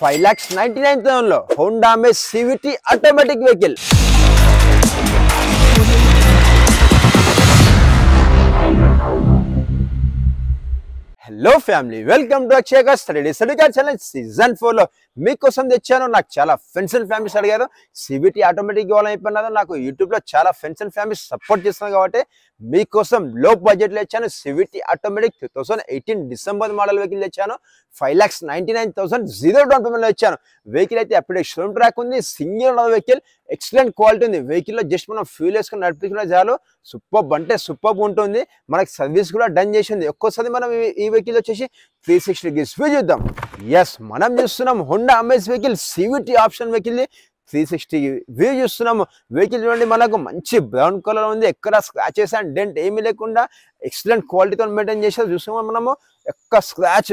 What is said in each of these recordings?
5,99,000 లో Honda amaze CVT automatic vehicle. Hello family, welcome to Akshaya study channel. Season 4 లో మీకోసం తెచ్చాను. నాకు చాలా ఫ్రెండ్స్ అండ్ ఫ్యామిలీస్ అడిగారు CVT ఆటోమేటిక్ కావాలైపోయినారు. నాకు యూట్యూబ్ లో చాలా ఫ్రెండ్స్ అండ్ ఫ్యామిలీస్ సపోర్ట్ చేస్తున్నారు కాబట్టి మీకోసం లో బడ్జెట్ లో ఇచ్చాను. CVT automatic 2018 December model vehicle తెచ్చాను. 5,99,000 జీరో డౌన్ పేమెంట్ లో ఇచ్చాను. వెహికల్ అయితే అప్పుడే షోరూమ్ ట్రాక్ ఉంది. సింగిల్ వెహికల్, ఎక్సలెంట్ క్వాలిటీ ఉంది. వెహికల్ లో జస్ట్ మనం ఫ్యూల్ వేసుకుని నడిపించుకున్న చాలు సూపర్ అంటే సూపర్ ఉంటుంది. మనకి సర్వీస్ కూడా డన్ చేసింది. ఒక్కోసారి మనం ఈ వెహికల్ వచ్చేసి 360 డిగ్రీస్ వ్యూ చూద్దాం. ఎస్, మనం చూస్తున్నాం Honda amaze vehicle CVT option vehicle 360 view చూస్తున్నాము. వెహికల్ చూడండి, మనకు మంచి బ్రౌన్ కలర్ ఉంది. ఎక్కడ స్క్రాచెస్ అండ్ డెంట్ ఏమీ లేకుండా ఎక్సలెంట్ క్వాలిటీతో మెయింటైన్ చేశారు. చూస్తున్నాం మనము, ఎక్క స్క్రాచ్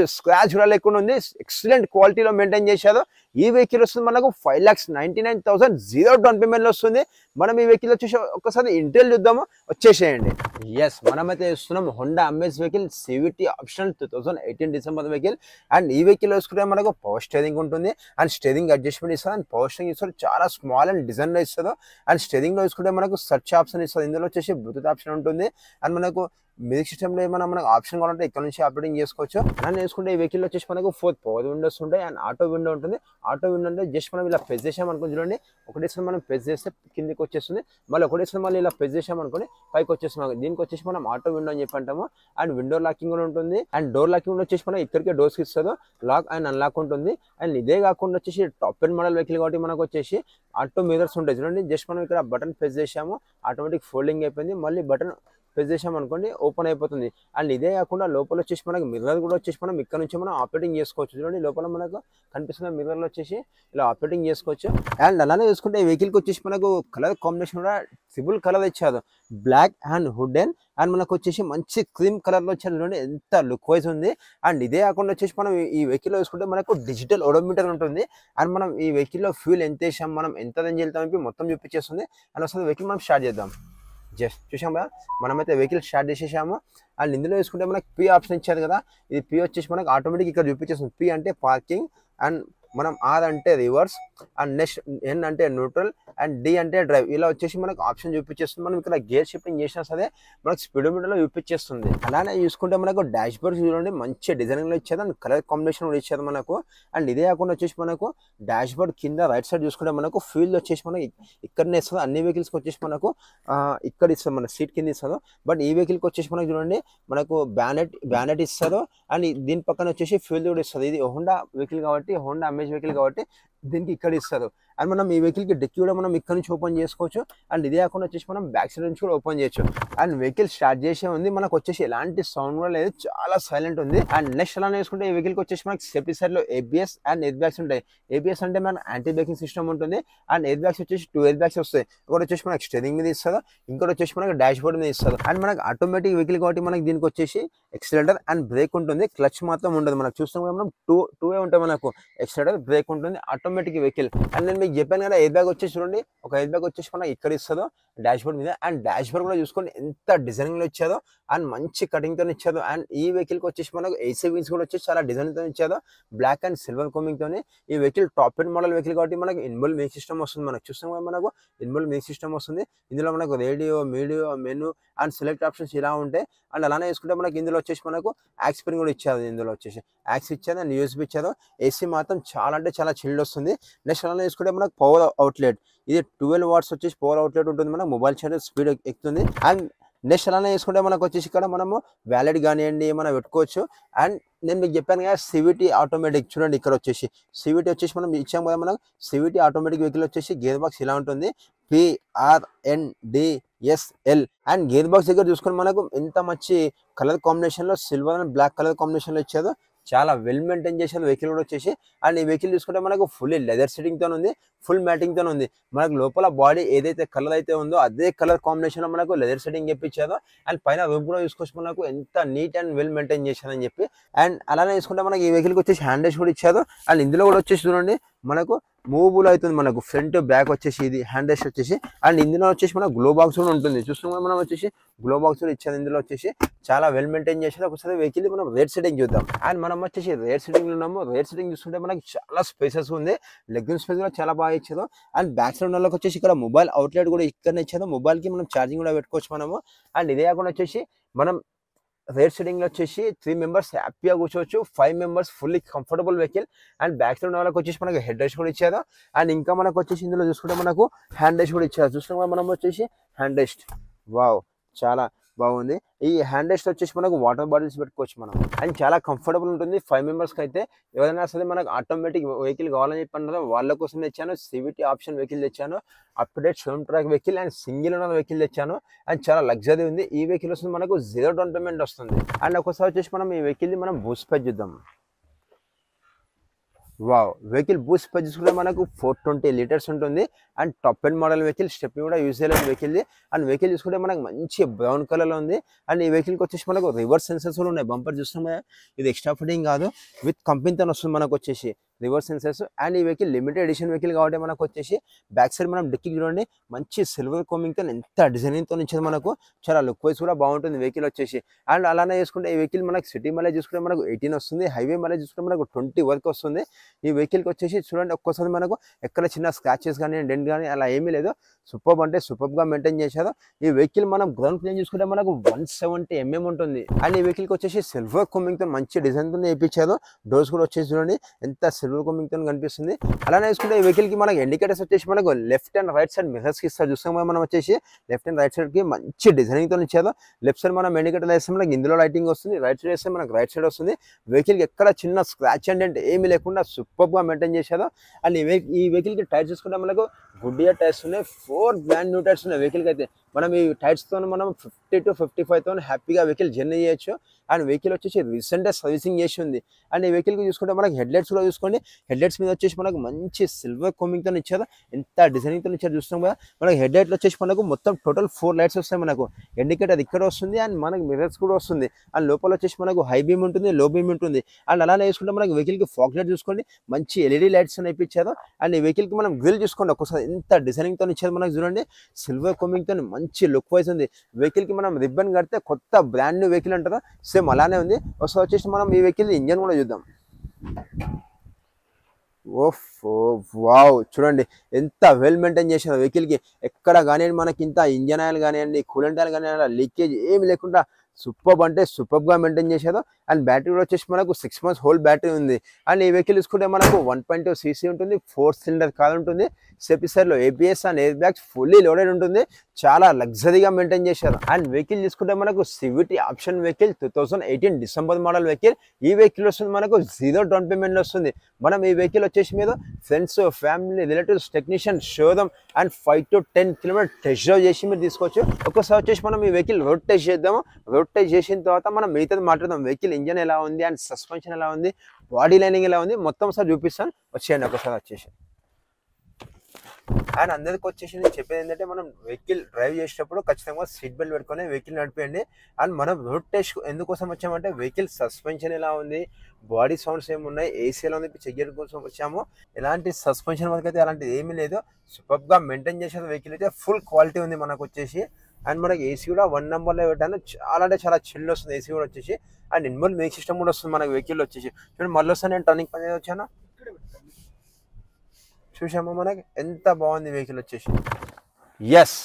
కూడా లేకుండా ఉంది. ఎక్సలెంట్ క్వాలిటీలో మెయింటైన్ చేశారు. ఈ వెహికల్ వస్తుంది మనకు 5,99,000 జీరో డౌన్ పేమెంట్ వస్తుంది. మనం ఈ వెహికల్ వచ్చేసి ఒకసారి ఇంటెల్ చూద్దాము, వచ్చేసేయండి. ఎస్, మనమైతే చూస్తున్నాం Honda amaze vehicle CVT optional 2018 December vehicle. And ఈ వెహికల్ వేసుకుంటే మనకు పవర్ స్టీరింగ్ ఉంటుంది. అండ్ స్టీరింగ్ అడ్జస్ట్మెంట్ ఇస్తారు. అండ్ పవర్ స్టీరింగ్ ఇస్తారు. చాలా స్మాల్ అండ్ డిజైన్ లో ఇస్తారు. అండ్ స్టీరింగ్ లో వేసుకుంటే మనకు సర్చ్ ఆప్షన్ ఇస్తారు. ఇందులో వచ్చేసి బ్లూటూత్ ఆప్షన్ ఉంటుంది. అండ్ మనకు మ్యూజిక్ సిస్టమ్ లో ఏమైనా మనకు ఆప్షన్ కావాలంటే ఇక్కడ నుంచి ఆపరేటింగ్ చేసుకోవచ్చు. అండ్ వేసుకుంటే ఈ వెహికల్ వచ్చేసి మనకు 4 పవర్ విండోస్ ఉంటాయి. అండ్ ఆటో విండో ఉంటుంది. ఆటో విండో అంటే జస్ట్ మనం ఇలా ప్రెస్ చేసాం అనుకో, చూడండి ఒకటేసారి మనం ప్రెస్ చేస్తే కిందికి వచ్చేస్తుంది. మళ్ళీ ఒకటేసారి మళ్ళీ ఇలా ప్రెస్ చేసాం అనుకోండి పైకి వచ్చేస్తున్నాం. దీనికి వచ్చేసి మనం ఆటో విండో అని చెప్పి అంటాము. అండ్ విండో లాకింగ్ కూడా ఉంటుంది. అండ్ డోర్ లాకింగ్ వచ్చేసి మనం ఇక్కడికే డోర్స్కి ఇస్తుంది. లాక్ అండ్ అన్లాక్ ఉంటుంది. అండ్ ఇదే కాకుండా వచ్చేసి టాప్ ఎండ్ మోడల్ వెహికల్ కాబట్టి మనకు వచ్చేసి ఆటో మిర్రర్స్ ఉంటాయి. చూడండి, జస్ట్ మనం ఇక్కడ బటన్ ప్రెస్ చేసాము, ఆటోమేటిక్ ఫోల్డింగ్ అయిపోయింది. మళ్ళీ బటన్ ప్రెస్ చేసాం అనుకోండి ఓపెన్ అయిపోతుంది. అండ్ ఇదే కాకుండా లోపల వచ్చేసి మనకు మిర్రర్ కూడా వచ్చేసి మనం ఇక్కడ నుంచి మనం ఆపరేటింగ్ చేసుకోవచ్చు. చూడండి, లోపల మనకు కనిపిస్తున్న మిర్రర్లో వచ్చేసి ఇలా ఆపరేటింగ్ చేసుకోవచ్చు. అండ్ అలానే చూసుకుంటే ఈ వెహికల్కి వచ్చేసి మనకు కలర్ కాంబినేషన్ కూడా ట్రిపుల్ కలర్ ఇచ్చారు. బ్లాక్ అండ్ వుడెన్ అండ్ మనకు వచ్చేసి మంచి క్రీమ్ కలర్లో వచ్చారు. చూడండి ఎంత లుక్ వైజ్ ఉంది. అండ్ ఇదే కాకుండా వచ్చేసి మనం ఈ వెహికల్లో చూసుకుంటే మనకు డిజిటల్ ఓడోమీటర్ ఉంటుంది. అండ్ మనం ఈ వెహికల్లో ఫ్యూల్ ఎంత వేసాం, మనం ఎంత రేంజ్ వెళ్తామని మొత్తం చూపించేస్తుంది. అండ్ ఒకసారి వెహికల్ మనం స్టార్ట్ చేద్దాం. జస్ట్ చూసాం కదా, మనమైతే వెహికల్ స్టార్ట్ చేసేసాము. అండ్ ఇందులో చూసుకుంటే మనకు P ఆప్షన్ ఇచ్చారు కదా, ఇది P వచ్చేసి మనకు ఆటోమేటిక్ ఇక్కడ చూపించేస్తుంది. P అంటే పార్కింగ్, అండ్ మనం R అంటే రివర్స్, అండ్ నెక్స్ట్ N అంటే న్యూట్రల్, అండ్ D అంటే డ్రైవ్. ఇలా వచ్చేసి మనకు ఆప్షన్ చూపించేస్తుంది. మనం ఇక్కడ గేర్ షిఫ్టింగ్ చేసినా సరే మనకు స్పీడోమీటర్లో చూపించేస్తుంది. అలానే చూసుకుంటే మనకు డాష్ బోర్డ్ చూడండి మంచి డిజైనింగ్లో ఇచ్చారు. అండ్ కలర్ కాంబినేషన్ కూడా ఇచ్చారు మనకు. అండ్ ఇదే కాకుండా వచ్చేసి మనకు డాష్ బోర్డ్ కింద రైట్ సైడ్ చూసుకుంటే మనకు ఫీల్ వచ్చేసి మనకి ఇక్కడనే ఇస్తుంది. అన్ని వెహికల్స్కి వచ్చేసి మనకు ఇక్కడ ఇస్తారు, మన సీట్ కింద ఇస్తారు. బట్ ఈ వెహికల్కి వచ్చేసి మనకు చూడండి మనకు బ్యానెట్ ఇస్తారు. అండ్ దీని పక్కన వచ్చేసి ఫ్యూల్ కూడా ఇస్తుంది. ఇది హోండా వెహికల్ కాబట్టి, హోండా అమేజ్ వెహికల్ కాబట్టి దీనికి ఇక్కడ ఇస్తారు. అండ్ మనం ఈ వెహికల్కి డిక్కీ కూడా మనం ఇక్కడ నుంచి ఓపెన్ చేసుకోవచ్చు. అండ్ ఇదే కాకుండా వచ్చేసి మనం బ్యాక్ సైడ్ నుంచి కూడా ఓపెన్ చేయొచ్చు. అండ్ వెహికల్ స్టార్ట్ చేసే ఉంది, మనకు వచ్చేసి ఎలాంటి సౌండ్ కూడా లేదు, చాలా సైలెంట్ ఉంది. అండ్ నెక్స్ట్ అలా వేసుకుంటే ఈ వెహికల్కి వచ్చేసి మనకి సేఫ్టీ సైడ్ లో ABS అండ్ ఎయిర్ బ్యాగ్స్ ఉంటాయి. ABS అంటే మన యాంటీ బ్రేకింగ్ సిస్టమ్ ఉంటుంది. అండ్ ఎయిర్ బ్యాగ్స్ వచ్చేసి 2 ఎయిర్ బ్యాగ్స్ వస్తాయి. ఒకటి వచ్చేసి మనకి స్టీరింగ్ మీద ఇస్తారు, ఇంకోటి వచ్చేసి మనకి డాష్ బోర్డ్ మీద ఇస్తారు. అండ్ మనకి ఆటోమేటిక్ వెహికల్ కాబట్టి మనకి దీనికి వచ్చేసి ఎక్సిలరేటర్ అండ్ బ్రేక్ ఉంటుంది. క్లచ్ మాత్రం ఉండదు. మనకు చూస్తాం మనం టూ ఉంటాయి. మనకు ఎక్సిలరేటర్, బ్రేక్ ఉంటుంది. Automatic vehicle. అండ్ నేను మీకు చెప్పాను కదా, ఎయిర్ బ్యాగ్ వచ్చేసి చూడండి, ఒక ఎయిర్ బ్యాగ్ వచ్చేసి మనకి ఇక్కడ ఇస్తుందో డాష్ బోర్డ్ మీద. అండ్ డాష్ బోర్డ్ కూడా చూసుకోండి ఎంత డిజైనింగ్ లో ఇచ్చారో, అండ్ మంచి కటింగ్ తో ఇచ్చారు. అండ్ ఈ వెహికల్ కి వచ్చేసి మనకు AC వీల్స్ కూడా వచ్చేసి చాలా డిజైన్ తో ఇచ్చారు, బ్లాక్ అండ్ సిల్వర్ కోమింగ్ తోని. ఈ vehicle top end model vehicle కాబట్టి మనకు ఇన్బుల్ మ్యూజిక్ సిస్టమ్ వస్తుంది. మనకు చూస్తాం కదా, మనకు ఇన్బుల్ మ్యూజిక్ సిస్టమ్ వస్తుంది. ఇందులో మనకు రేడియో, మీడియో, మెనూ అండ్ సెలెక్ట్ ఆప్షన్స్ ఇలా ఉంటాయి. అండ్ అలానే వేసుకుంటే మనకి ఇందులో వచ్చేసి మనకు యాక్స్ స్ప్రింగ్ కూడా ఇచ్చారు. ఇందులో వచ్చేసి యాక్స్ ఇచ్చారు అండ్ USB ఇచ్చారు. AC మాత్రం చాలా అంటే చాలా చిల్డ్ వస్తుంది. నెక్స్ట్ అలానే వేసుకుంటే మనకు పవర్ అవుట్లెట్, ఇది 12 వాట్స్ వచ్చేసి పవర్ అవుట్లెట్ ఉంటుంది. మనకు మొబైల్ ఛార్జర్ స్పీడ్ ఎక్కుతుంది. అండ్ నెక్స్ట్ అలానే వేసుకుంటే మనకు వచ్చేసి ఇక్కడ మనము వ్యాలెట్ కానివ్వండి ఏమైనా పెట్టుకోవచ్చు. అండ్ నేను మీకు చెప్పాను కదా CVT ఆటోమేటిక్, చూడండి ఇక్కడ వచ్చేసి CVT వచ్చేసి మనం ఇచ్చాం కదా, మనకు CVT ఆటోమేటిక్ వెహికల్ వచ్చేసి గేర్ బాక్స్ ఇలా ఉంటుంది, PRNDSL. అండ్ గేర్ బాక్స్ దగ్గర చూసుకొని మనకు ఎంత మంచి కలర్ కాంబినేషన్ లో silver and black colour combination లో ఇచ్చారు. చాలా వెల్ మెయింటైన్ చేశారు వెహికల్ కూడా వచ్చేసి. అండ్ ఈ వెహికల్ చూసుకుంటే మనకు ఫుల్ లెదర్ సెట్టింగ్ తో ఉంది, ఫుల్ మ్యాటింగ్ తో ఉంది. మనకు లోపల బాడీ ఏదైతే కలర్ అయితే ఉందో అదే కలర్ కాంబినేషన్ లో మనకు లెదర్ సెట్టింగ్ చెప్పించారు. అండ్ పైన రూమ్ కూడా చూసుకోవచ్చు మనకు ఎంత నీట్ అండ్ వెల్ మెయింటైన్ చేశారని చెప్పి. అండ్ అలానే చూసుకుంటే మనకి ఈ వెహికల్ కి వచ్చేసి హ్యాండ్ రేస్ కూడా ఇచ్చారు. అండ్ ఇందులో కూడా వచ్చేసి చూడండి మనకు మూవబుల్ అవుతుంది మనకు ఫ్రంట్ బ్యాక్ వచ్చేసి ఇది హ్యాండ్ రెస్ట్ వచ్చేసి అండ్ ఇందులో వచ్చేసి మన గ్లో బాక్స్ కూడా ఉంటుంది చూస్తున్నాం మనం వచ్చేసి గ్లో బాక్స్ కూడా ఇచ్చేది ఇందులో వచ్చేసి చాలా వెల్ మెయింటైన్ చేసేది ఒకసారి వెహికల్ మనం రేర్ సెట్టింగ్ చూద్దాం అండ్ మనం వచ్చేసి రేర్ సెట్టింగ్ లో ఉన్నాము రేర్ సెట్టింగ్ చూస్తుంటే మనకి చాలా స్పేసెస్ ఉంది లెగ్ స్పేస్ కూడా చాలా బాగా ఇచ్చేది అండ్ బ్యాక్ సైడ్ ఉన్న వచ్చేసి ఇక్కడ మొబైల్ అవుట్లెట్ కూడా ఇక్కడ ఇచ్చేది మొబైల్ కి మనం ఛార్జింగ్ కూడా పెట్టుకోవచ్చు మనము అండ్ ఇదే కాకుండా వచ్చేసి మనం రేర్ సెట్టింగ్ లో వచ్చేసి 3 మెంబర్స్ హ్యాపీగా కూర్చోవచ్చు 5 members fully comfortable vehicle and back side ఉన్న వాళ్ళకి వచ్చేసి మనకు హెడ్ రెస్ట్ కూడా ఇచ్చారు అండ్ ఇంకా మనకు వచ్చేసి ఇందులో చూసుకుంటే మనకు హ్యాండ్ రెస్ట్ కూడా ఇచ్చారు చూసుకుంటే మనం వచ్చేసి హ్యాండ్ రెస్ట్ వావ్ చాలా బాగుంది ఈ హ్యాండ్ రెస్ట్ వచ్చేసి మనకు వాటర్ బాటిల్స్ పెట్టుకోవచ్చు మనం అండ్ చాలా కంఫర్టబుల్ ఉంటుంది 5 మెంబర్స్కి అయితే ఎవరైనా సరే మనకు ఆటోమేటిక్ వెహికల్ కావాలని చెప్పి వాళ్ళ కోసం తెచ్చాను సివిటీ ఆప్షన్ వెహికల్ తెచ్చాను update showroom track vehicle and single ఉన్న వెహికల్ తెచ్చాను అండ్ చాలా లగ్జరీ ఉంది ఈ వెహికల్ వస్తుంది మనకు 0 డౌన్ పేమెంట్ వస్తుంది అండ్ ఒకసారి వచ్చేసి మనం ఈ వెహికల్ని మనం బూస్ట్ పై చూద్దాం వావ్ వెహికల్ బూస్ట్ పై చూసుకుంటే మనకు 420 లీటర్స్ ఉంటుంది and top end model vehicle step కూడా యూజ్ చేయలేదు వెహికల్ అండ్ వెహికల్ చూసుకుంటే మనకు మంచి బ్రౌన్ కలర్ లో ఉంది అండ్ ఈ వెహికల్కి వచ్చేసి మనకు రివర్స్ సెన్సర్స్ కూడా ఉన్నాయి బంపర్ చూస్తున్నాం ఇది ఎక్స్ట్రా ఫిట్టింగ్ కాదు విత్ కంపెనీతో వస్తుంది మనకు వచ్చేసి రివర్స్ సెన్సర్స్ అండ్ ఈ వెహికల్ లిమిటెడ్ ఎడిషన్ వెహికల్ కాబట్టి మనకు వచ్చేసి బ్యాక్ సైడ్ మనం డిక్కీ చూడండి మంచి సిల్వర్ కోమింగ్తో ఎంత డిజైనింగ్తో ఇచ్చేది మనకు చాలా లుక్ వైజ్ కూడా బాగుంటుంది వెహికల్ వచ్చేసి అండ్ అలానే చూసుకుంటే ఈ వెహికల్ మనకు సిటీ మైలేజ్ చూసుకుంటే మనకు 18 వస్తుంది హైవే మైలేజ్ చూసుకుంటే మనకు 20 వరకు వస్తుంది ఈ వెహికల్కి వచ్చేసి చూడండి ఒక్కోసారి మనకు ఎక్కడ చిన్న స్క్రాచెస్ కానీ డెంట్ కానీ అలా ఏమీ లేదు సూపర్ అంటే సూపర్గా మెయింటైన్ చేశారు ఈ వెహికల్ మనం గ్రౌండ్ క్లీన్ చూసుకుంటే మనకు 170 mm ఉంటుంది అండ్ ఈ వెహికల్కి వచ్చేసి సిల్వర్ కోమింగ్తో మంచి డిజైన్తో వేయించారు డోర్స్ కూడా వచ్చేసి చూడండి ఎంత సిల్వర్ కోమింగ్తో కనిపిస్తుంది అలానే చూసుకుంటే ఈ వెహికల్ కి మనకు ఇండికేటర్స్ వచ్చేసి మనకు left and right side mirrors కి ఇస్తారు చూస్తాం మనం వచ్చేసి లెఫ్ట్ అండ్ రైట్ సైడ్ కి మంచి డిజైనింగ్ తో ఇచ్చారు లెఫ్ట్ సైడ్ మనం ఇండికేటర్ వేస్తే మనకి ఇందులో లైటింగ్ వస్తుంది రైట్ సైడ్ వేస్తే మనకు రైట్ సైడ్ వస్తుంది వెహికల్ కి ఎక్కడ చిన్న స్క్రాచ్ అండ్ ఏమీ లేకుండా సూపర్ గా మెయింటైన్ చేశారు అండ్ ఈ వెహికల్ కి టైర్స్ చూసుకుంటే మనకు గుడ్డియర్ టైర్స్ ఉన్నాయి 4 బ్రాండ్ న్యూ టైర్స్ ఉన్నాయి వెహికల్ కి అయితే మనం ఈ టైర్స్ తో మనం 50 to 55 తో హ్యాపీగా వెహికల్ జర్నీ చేయొచ్చు అండ్ వెహికల్ వచ్చేసి రీసెంట్ సర్వీసింగ్ చేసి ఉంది అండ్ ఈ వెహికల్ కి చూసుకుంటే మనకి హెడ్ లైట్స్ కూడా చూసుకోండి హెడ్ లైట్స్ మీద వచ్చేసి మనకు మంచి సిల్వర్ కోమింగ్ తో ఇచ్చారు ఎంత డిజైనింగ్ తో ఇచ్చారు చూస్తాం కదా మనకి హెడ్ లైట్లు వచ్చేసి మనకు మొత్తం టోటల్ 4 లైట్స్ వస్తాయి మనకు ఇండికేటర్ ఇక్కడ వస్తుంది అండ్ మనకు మిర్రర్స్ కూడా వస్తుంది అండ్ లోపల వచ్చేసి మనకు హై బీమ్ ఉంటుంది లో బీమ్ ఉంటుంది అండ్ అలానే వేసుకుంటే మనకి వెహికల్ కి ఫాగ్ లైట్ చూసుకోండి మంచి ఎల్ఈడి లైట్స్ ఇప్పించారు అండ్ ఈ వెహికల్ కి మనం గ్రిల్ చూసుకోండి ఒకసారి ఎంత డిజైనింగ్ తో ఇచ్చారు మనకు చూడండి సిల్వర్ కోమింగ్ తో మంచి లుక్ వైజ్ ఉంది వెహికల్ కి మనం రిబ్బన్ కడితే కొత్త బ్రాండ్ న్యూ వెహికల్ అంటారా సేమ్ అలానే ఉంది ఒకసారి వచ్చేసి మనం ఈ వెహికల్ ఇంజన్ కూడా చూద్దాం వావ్ చూడండి ఎంత వెల్ మెయింటైన్ చేసిన వెహికల్ కి ఎక్కడ కానివ్వండి మనకి ఇంత ఇంజన్ ఆయిల్ కానివ్వండి కూలెంట్ ఆయిల్ కానివ్వండి లీకేజ్ ఏమి లేకుండా సూపర్ అంటే సూపర్ గా మెయింటైన్ చేశారు అండ్ బ్యాటరీ కూడా వచ్చేసి మనకు 6 months హోల్ బ్యాటరీ ఉంది అండ్ ఈ వెహికల్ చూసుకుంటే మనకు 1.2 cc ఉంటుంది 4 cylinder కార్ ఉంటుంది సేఫ్టీ సైడ్ లో ABS and air bags fully loaded ఉంటుంది చాలా లగ్జరీగా మెయింటైన్ చేశారు అండ్ వెహికల్ చూసుకుంటే మనకు CVT option vehicle 2018 December model vehicle ఈ వెహికల్ వస్తుంది మనకు 0 డౌన్ పేమెంట్ వస్తుంది మనం ఈ వెహికల్ వచ్చేసి మీద friends family relatives technician showroom and 5 to 10 kilometre test drive చేసి మీరు తీసుకోవచ్చు ఒకసారి వచ్చేసి మనం ఈ వెహికల్ రోడ్ టెస్ట్ చేద్దాము రోడ్ టెస్ట్ చేసిన తర్వాత మనం మిగతాది మాట్లాడదాం వెహికల్ ఇంజన్ ఎలా ఉంది అండ్ సస్పెన్షన్ ఎలా ఉంది బాడీ లైనింగ్ ఎలా ఉంది మొత్తం ఒకసారి చూపిస్తాను వచ్చేయండి ఒకసారి వచ్చేసి అండ్ అందరికి వచ్చేసి నేను చెప్పేది ఏంటంటే మనం వెహికల్ డ్రైవ్ చేసేటప్పుడు ఖచ్చితంగా సీట్ బెల్ట్ పెట్టుకొని వెహికల్ నడిపేయండి అండ్ మనం రోడ్ టెస్ట్ ఎందుకోసం వచ్చామంటే వెహికల్ సస్పెన్షన్ ఎలా ఉంది బాడీ సౌండ్స్ ఏమున్నాయి ఏసీ ఎలా ఉంది చెక్ చేయడం కోసం వచ్చాము ఎలాంటి సస్పెన్షన్ వరకు అయితే అలాంటిది ఏమీ లేదు సూపర్గా మెయింటైన్ చేసే వెహికల్ అయితే ఫుల్ క్వాలిటీ ఉంది మనకు వచ్చేసి అండ్ మనకి ఏసీ కూడా 1 number పెట్టాను చాలా అంటే చాలా చిల్ వస్తుంది ఏసీ కూడా వచ్చేసి అండ్ ఇన్బుల్ మ్యూజిక్ సిస్టమ్ కూడా వస్తుంది మనకి వెహికల్ వచ్చేసి చూడండి మళ్ళీ వస్తాను నేను టర్నింగ్ పని వచ్చాను చూసాము మనకి ఎంత బాగుంది వెహికల్ వచ్చేసి ఎస్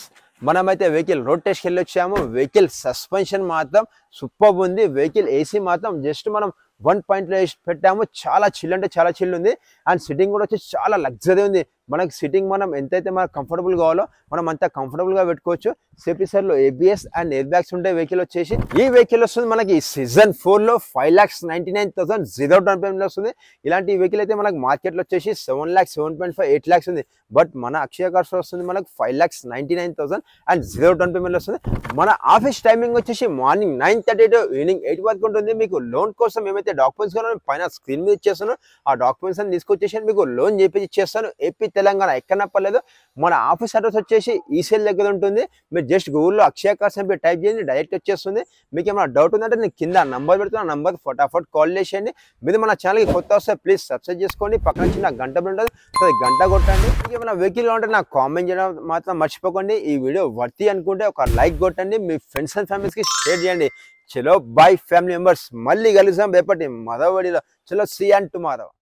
మనమైతే వెహికల్ రోడ్ టెస్ట్కి వెళ్ళి వచ్చాము వెహికల్ సస్పెన్షన్ మాత్రం సూపర్ ఉంది వెహికల్ ఏసీ మాత్రం జస్ట్ మనం 1.లో పెట్టాము చాలా చిల్ అంటే చాలా చిల్ ఉంది అండ్ సిట్టింగ్ కూడా వచ్చి చాలా లగ్జరీ ఉంది మనకి సిట్టింగ్ మనం ఎంతైతే మనకు కంఫర్టబుల్ కావాలో మనం అంత కంఫర్టబుల్గా పెట్టుకోవచ్చు సేఫ్టీ సైడ్లో ABS అండ్ ఎయిర్ బ్యాగ్స్ ఉంటాయి వెహికల్ వచ్చేసి ఈ వెహికల్ వస్తుంది మనకి సీజన్ 4లో 5,99,000 0 డౌన్ పేమెంట్ వస్తుంది ఇలాంటి వెహికల్ అయితే మనకి మార్కెట్లో వచ్చేసి 7,00,000 7.5 8 lakhs ఉంది బట్ మన అక్షయ కార్స్ వస్తుంది మనకు 5,99,000 అండ్ 0 డౌన్ పేమెంట్ వస్తుంది మన ఆఫీస్ టైమింగ్ వచ్చేసి మార్నింగ్ 9:30 to ఈవినింగ్ 8 వరకు ఉంటుంది మీకు లోన్ కోసం ఏమైతే డాక్యుమెంట్స్ కావాలో పైన స్క్రీన్ మీద ఇచ్చేస్తాను ఆ డాక్యుమెంట్స్ అని తీసుకొచ్చేసి మీకు లోన్ చేపించి ఇచ్చేస్తాను AP తెలంగాణ ఎక్కడ పర్లేదు. మన ఆఫీస్ అడ్రస్ వచ్చేసి ఈసీఎల్ దగ్గర ఉంటుంది. మీరు జస్ట్ గూగుల్లో అక్షయ కార్స్ అని టైప్ చేయండి, డైరెక్ట్ వచ్చేస్తుంది. మీకు ఏమైనా డౌట్ ఉందంటే నేను కింద నంబర్ పెడుతున్నా, నంబర్ ఫటాఫట్ కాల్ చేసేయండి. మీరు మన ఛానల్కి కొత్త వస్తే ప్లీజ్ సబ్స్క్రైబ్ చేసుకోండి. పక్కన చిన్న గంట ఉంటుంది, సో గంట కొట్టండి. మీకు ఏమైనా వెహికల్ ఉంటే నాకు కామెంట్ చేయడం మాత్రం మర్చిపోకండి. ఈ వీడియో వర్తి అనుకుంటే ఒక లైక్ కొట్టండి, మీ ఫ్రెండ్స్ అండ్ ఫ్యామిలీస్కి షేర్ చేయండి. చలో బాయ్ ఫ్యామిలీ మెంబర్స్, మళ్ళీ కలుద్దాం రేపటి మరో వీడియోలో. చలో సీ అండ్ టుమారో.